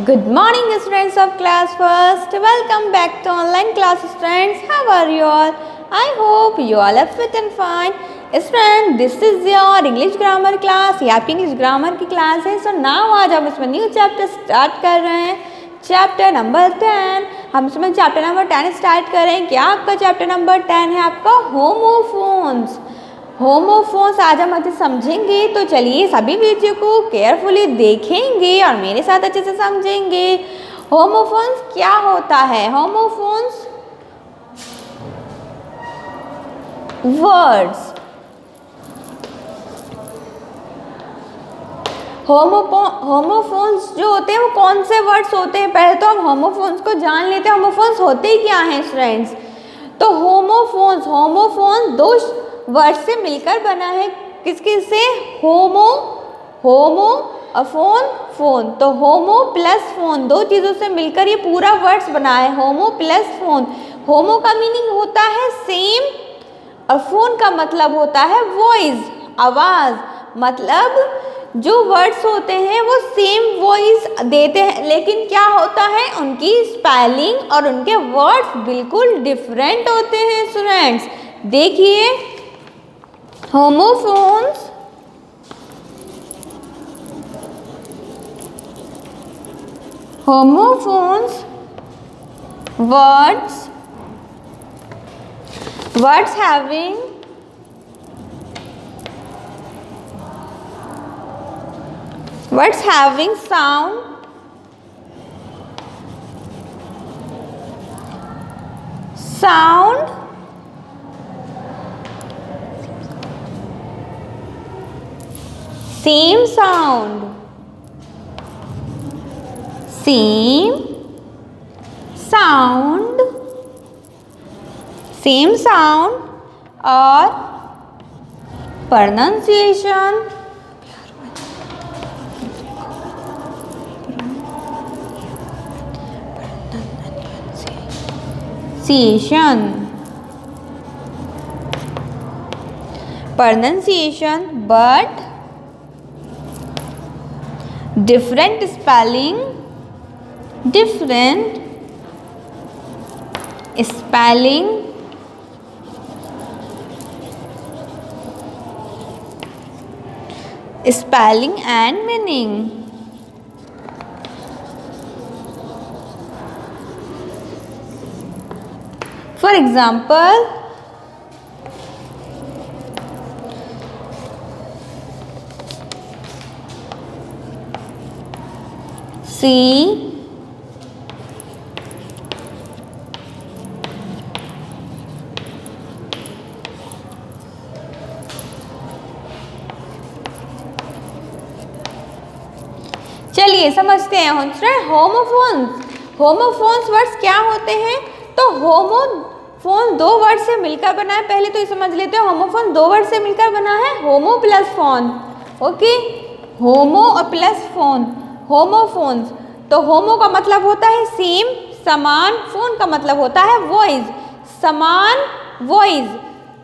Good morning students of class first. Welcome back to online class students. How are you all? I hope you all are fit and fine. Students, this is your English grammar class. ये आपकी English grammar की class है. So now आज हम इसमें new chapter start कर रहे हैं. Chapter number 10. हम इसमें चैप्टर नंबर 10 स्टार्ट कर रहे हैं. क्या आपका चैप्टर नंबर 10 है? आपका होमोफोन्स. होमोफोन्स आज हम अच्छे समझेंगे. तो चलिए सभी वीडियो को केयरफुली देखेंगे और मेरे साथ अच्छे से समझेंगे. होमोफोन्स क्या होता है? Homophones words. होमोफोन्स जो होते हैं वो कौन से वर्ड्स होते हैं? पहले तो हम होमोफोन्स को जान लेते हैं. होमोफोन्स होते ही क्या हैं स्टूडेंट्स? तो होमोफोन्स दो वर्ड से मिलकर बना है. किसके से? होमो और फोन. तो होमो प्लस फोन, दो चीज़ों से मिलकर ये पूरा वर्ड्स बना है. होमो प्लस फोन. होमो का मीनिंग होता है सेम और फोन का मतलब होता है वॉइस, आवाज़. मतलब जो वर्ड्स होते हैं वो सेम वॉइस देते हैं, लेकिन क्या होता है उनकी स्पेलिंग और उनके वर्ड्स बिल्कुल डिफरेंट होते हैं. स्टूडेंट्स देखिए, homophones words having sound same sound और pronunciation but different spelling and meaning. For example, see, चलिए समझते हैं. होमोफोन्स वर्ड्स क्या होते हैं? तो होमोफोन दो वर्ड से मिलकर बना है. पहले तो ये समझ लेते हैं, होमोफोन दो वर्ड से मिलकर बना है. होमो प्लस फोन. ओके, होमो और प्लस फोन, होमोफोन्स. तो होमो का मतलब होता है सेम, समान. फोन का मतलब होता है वॉइस, समान वॉइस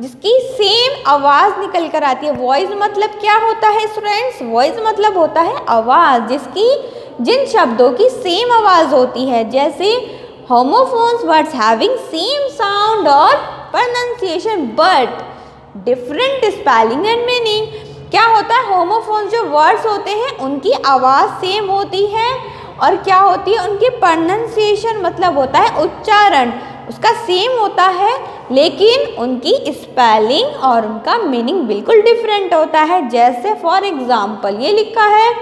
जिसकी सेम आवाज़ निकल कर आती है. वॉइस मतलब क्या होता है स्टूडेंट्स? वॉइस मतलब होता है आवाज़ जिन शब्दों की सेम आवाज़ होती है. जैसे homophones words having same sound और pronunciation but different spelling and meaning. क्या होता है? होमोफोन्स जो वर्ड्स होते हैं उनकी आवाज़ सेम होती है और क्या होती है उनकी प्रोनाउंसिएशन मतलब होता है उच्चारण, उसका सेम होता है, लेकिन उनकी स्पेलिंग और उनका मीनिंग बिल्कुल डिफरेंट होता है. जैसे फॉर एग्जाम्पल ये लिखा है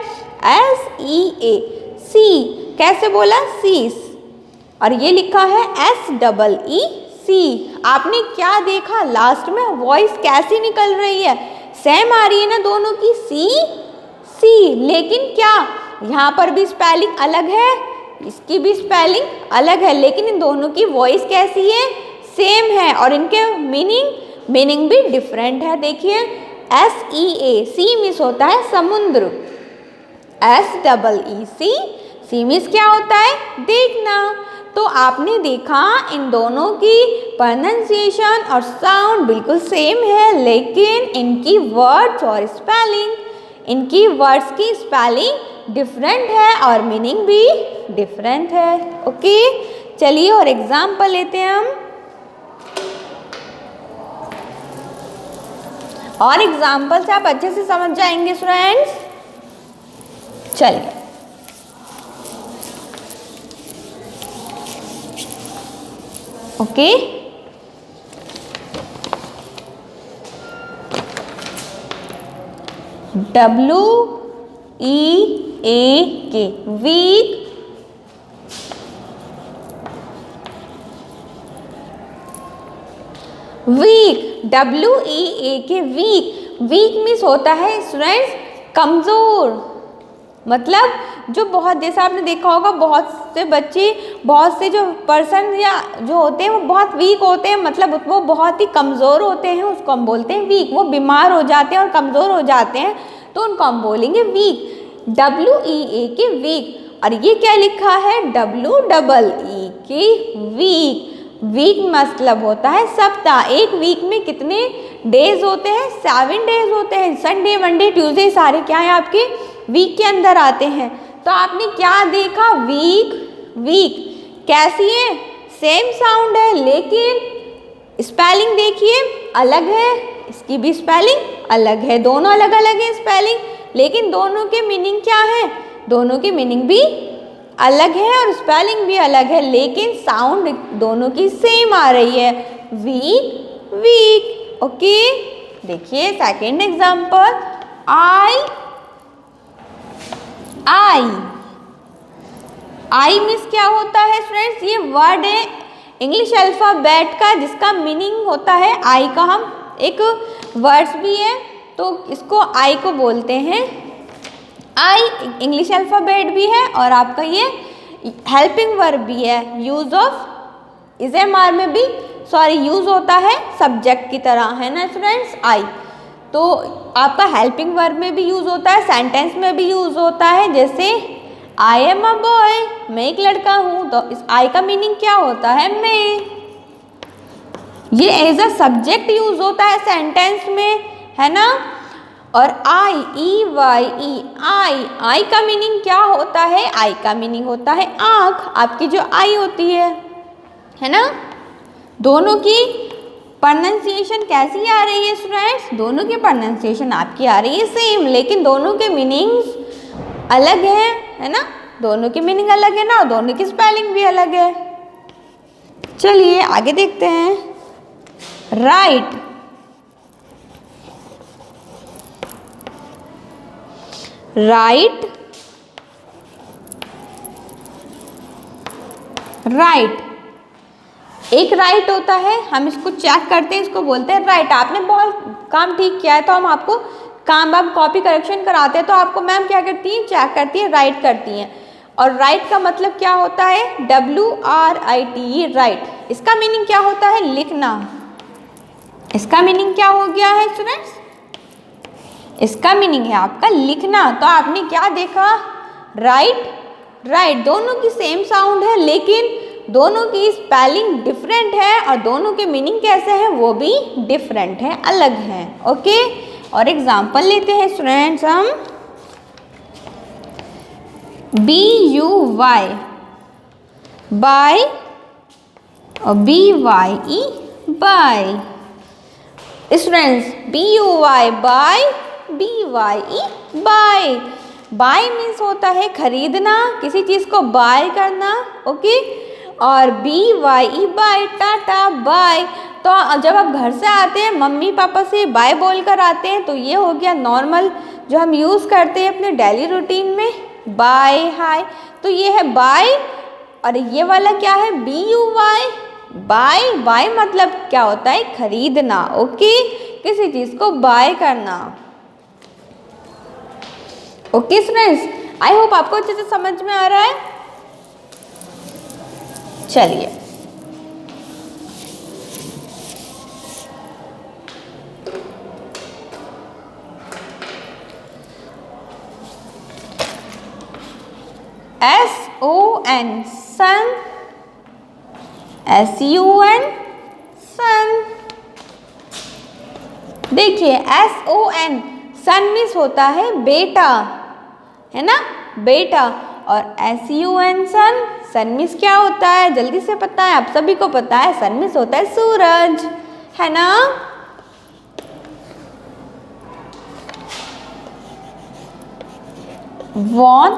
SEA, सी. कैसे बोला? सीस. और ये लिखा है SEEC. आपने क्या देखा? लास्ट में वॉइस कैसी निकल रही है? सेम आ रही है ना दोनों की, सी. लेकिन क्या यहाँ पर भी स्पेलिंग अलग है, इसकी भी स्पेलिंग अलग है, लेकिन इन दोनों की वॉइस कैसी है? सेम है. और इनके मीनिंग भी डिफरेंट है. देखिए SEA, सी मीन्स होता है समुद्र. SEEC, सी मीन्स क्या होता है? देखना. तो आपने देखा इन दोनों की प्रोनाउंसिएशन और साउंड बिल्कुल सेम है, लेकिन इनकी वर्ड्स और स्पेलिंग, इनकी वर्ड्स की स्पेलिंग डिफरेंट है और मीनिंग भी डिफरेंट है। ओके, चलिए और एग्जाम्पल लेते हैं हम। और एग्जाम्पल से आप अच्छे से समझ जाएंगे स्टूडेंट्स। चलिए, okay, WEAK weak, weak, WEAK weak. Weak means होता है स्टूडेंट्स कमज़ोर, मतलब जो बहुत, जैसे आपने देखा होगा बहुत से बच्चे, बहुत से जो पर्सन या जो होते हैं वो बहुत वीक होते हैं, मतलब वो बहुत ही कमज़ोर होते हैं, उसको हम बोलते हैं वीक। वो बीमार हो जाते हैं और कमज़ोर हो जाते हैं तो उनको हम बोलेंगे वीक, WEAK वीक। और ये क्या लिखा है, WEEK वीक। वीक मतलब होता है सप्ताह। एक वीक में कितने डेज होते हैं, 7 डेज होते हैं। संडे, मंडे, ट्यूसडे सारे क्या है आपके वीक के अंदर आते हैं। तो आपने क्या देखा, वीक, वीक कैसी है, सेम साउंड है लेकिन स्पेलिंग देखिए अलग है, इसकी भी स्पेलिंग अलग है, दोनों अलग अलग है स्पेलिंग, लेकिन दोनों के मीनिंग क्या है, दोनों की मीनिंग भी अलग है और स्पेलिंग भी अलग है, लेकिन साउंड दोनों की सेम आ रही है, वीक, वीक। ओके, देखिए सेकेंड एग्जांपल, आई मीन्स क्या होता है फ्रेंड्स, ये वर्ड है इंग्लिश अल्फ़ाबेट का जिसका मीनिंग होता है आई का, हम एक वर्ड्स भी है तो इसको आई को बोलते हैं। आई इंग्लिश अल्फ़ाबेट भी है और आपका ये हेल्पिंग वर्ब भी है। यूज़ ऑफ इज़-एम-आर में भी यूज़ होता है सब्जेक्ट की तरह, है ना स्टूडेंट्स। आई तो आपका हेल्पिंग वर्ब में भी यूज़ होता है, सेंटेंस में भी यूज़ होता है। जैसे आई एम अ बॉय, मैं एक लड़का हूँ, तो इस आई का मीनिंग क्या होता है, मैं। ये एज अ सब्जेक्ट यूज़ होता है सेंटेंस में, है ना। और EYE आई का मीनिंग क्या होता है, आई का मीनिंग होता है आँख, आपकी जो आई होती है ना। दोनों की प्रोनाउंसिएशन कैसी आ रही है स्टूडेंट्स, दोनों की प्रोनाउंसिएशन आपकी आ रही है सेम, लेकिन दोनों के मीनिंग्स अलग है ना। दोनों की मीनिंग अलग है ना और दोनों की स्पेलिंग भी अलग है। चलिए आगे देखते हैं। राइट, राइट, राइट, एक राइट होता है, हम इसको चेक करते हैं, इसको बोलते हैं राइट। आपने बहुत काम ठीक किया है तो हम आपको काम, आप कॉपी करेक्शन कराते हैं तो आपको मैम क्या करती हैं, चेक करती है, राइट करती हैं। और राइट का मतलब क्या होता है, WRIT, राइट। इसका मीनिंग क्या होता है, लिखना। इसका मीनिंग क्या हो गया है स्टूडेंट्स, इसका मीनिंग है आपका लिखना। तो आपने क्या देखा, राइट, राइट, दोनों की सेम साउंड है लेकिन दोनों की स्पेलिंग डिफरेंट है और दोनों के मीनिंग कैसे हैं वो भी डिफरेंट है, अलग हैं। ओके, और एग्जाम्पल लेते हैं स्टूडेंट्स हम। BUY, बाय, और BYE, bye. Students BUY buy, BYE bye. Buy means होता है खरीदना, किसी चीज़ को बाय करना। ओके, और BYE बाय, टाटा, बाय। तो जब आप घर से आते हैं मम्मी पापा से बाय बोल कर आते हैं तो ये हो गया नॉर्मल जो हम यूज़ करते हैं अपने डेली रूटीन में, बाय, हाय। तो ये है बाय और ये वाला क्या है, BUY, बाय। बाय मतलब क्या होता है, खरीदना। ओके, किसी चीज़ को बाय करना। ओके स्टूडेंट्स, आई होप आपको अच्छे से समझ में आ रहा है। चलिए SON, सन, SUN, सन। देखिए SON, सन मीन्स होता है बेटा, है ना। बेटा। और SUN सन, सन मीन्स क्या होता है, जल्दी से पता है, आप सभी को पता है, सन मीन्स होता है सूरज, है ना। वन,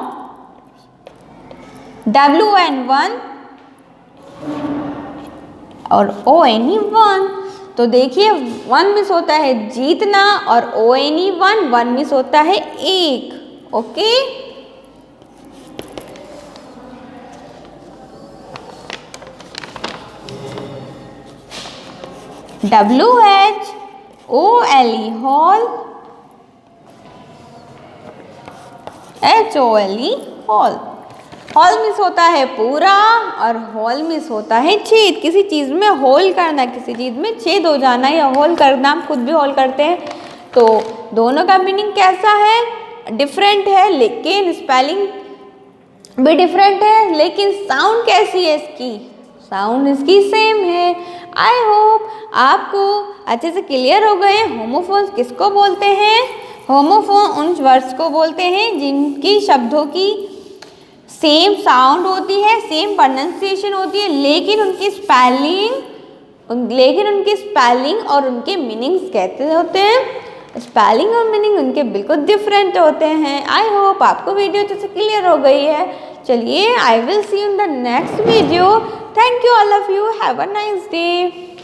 WN वन और ONE वन। तो देखिए वन मीन्स होता है जीतना और ONE वन, वन मीन्स होता है एक। Okay, WHOLE hall, HOLE hall. Hall miss होता है पूरा और हॉल मिस होता है छेद। किसी चीज़ में होल करना, किसी चीज़ में छेद हो जाना या होल करना, हम खुद भी होल करते हैं। तो दोनों का मीनिंग कैसा है, डिफरेंट है, लेकिन स्पेलिंग भी डिफरेंट है, लेकिन साउंड कैसी है इसकी, साउंड इसकी सेम है। आई होप आपको अच्छे से क्लियर हो गए होमोफोन्स किसको बोलते हैं। होमोफोन उन वर्ड्स को बोलते हैं जिनकी शब्दों की सेम साउंड होती है, सेम प्रोनाउंसिएशन होती है, लेकिन उनकी स्पेलिंग और उनके मीनिंग्स कैसे होते हैं, स्पेलिंग और मीनिंग उनके बिल्कुल डिफरेंट होते हैं। आई होप आपको वीडियो अच्छे से क्लियर हो गई है। चलिए, I will see you in the next video. Thank you all of you, have a nice day.